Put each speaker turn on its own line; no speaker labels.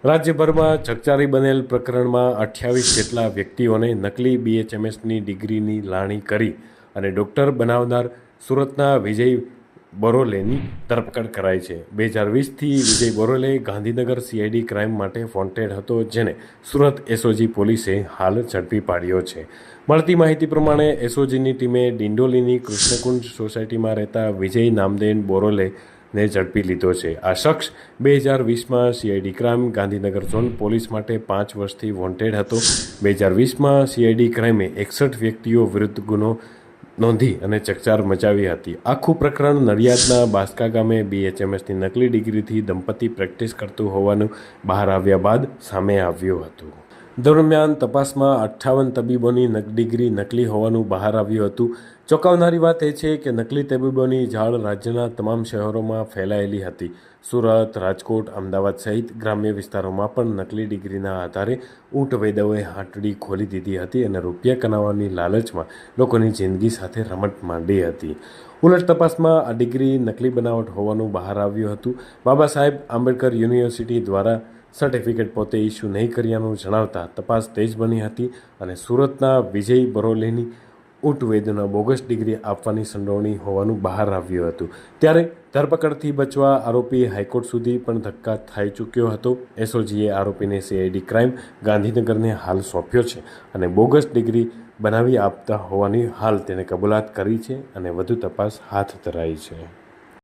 રાજ્યભરમાં ચકચારી બનેલ પ્રકરણમાં 28 જેટલા વ્યક્તિઓને નકલી BHMSની ડિગ્રીની લાણી કરી અને ડૉક્ટર બનાવનાર સુરતના વિજય બોરોલેની ધરપકડ કરાઈ છે। 2020થી વિજય બોરોલે ગાંધીનગર CID ક્રાઇમ માટે વોન્ટેડ હતો, જેને સુરત SOG પોલીસે હાલ ઝડપી પાડ્યો છે। મળતી માહિતી પ્રમાણે SOGની ટીમે ડિંડોલીની કૃષ્ણકુંજ સોસાયટીમાં રહેતા વિજય નામદેન બોરોલે ને ઝડપી લીધો છે। આ શખ્સ 2020માં CID crime Gandhinagar zone police માટે 5 વર્ષથી વોન્ટેડ હતો। 2020માં CID ક્રાઇમે 61 વ્યક્તિઓ વિરુદ્ધ ગુનો નોંધી અને ચકચાર મચાવી હતી। આખું પ્રકરણ નડિયાદના બાસ્કા ગામે BHMSની નકલી ડિગ્રીથી દંપતી પ્રેક્ટિસ કરતું હોવાનું બહાર આવ્યા બાદ સામે આવ્યું હતું। દરમિયાન તપાસમાં 58 તબીબોની ડિગ્રી નકલી હોવાનું બહાર આવ્યું હતું। ચોંકાવનારી વાત એ છે કે નકલી તબીબોની જાળ રાજ્યના તમામ શહેરોમાં ફેલાયેલી હતી। સુરત, રાજકોટ, અમદાવાદ સહિત ગ્રામ્ય વિસ્તારોમાં પણ નકલી ડિગ્રીના આધારે ઊંટ વૈદોએ હાથડી ખોલી દીધી હતી અને રૂપિયા કમાવાની લાલચમાં લોકોની જિંદગી સાથે રમત માંડી હતી। ઉલટ તપાસમાં આ ડિગ્રી નકલી બનાવટ હોવાનું બહાર આવ્યું હતું। બાબા સાહેબ આંબેડકર યુનિવર્સિટી દ્વારા સર્ટિફિકેટ પોતે ઇસ્યુ નહીં કર્યાનું જણાવતા તપાસ તેજ બની હતી અને સુરતના વિજય બોરોલેની ઊંટ વૈદના બોગસ ડિગ્રી આપવાની સંડોવણી હોવાનું બહાર આવ્યું હતું। ત્યારે ધરપકડથી બચવા આરોપી હાઈકોર્ટ સુધી પણ ધક્કા થઈ ચૂક્યો હતો। SOGએ આરોપીને CID ક્રાઇમ ગાંધીનગરને હાલ સોંપ્યો છે અને બોગસ ડિગ્રી બનાવી આપતા હોવાની હાલ તેને કબૂલાત કરી છે અને વધુ તપાસ હાથ ધરાઈ છે।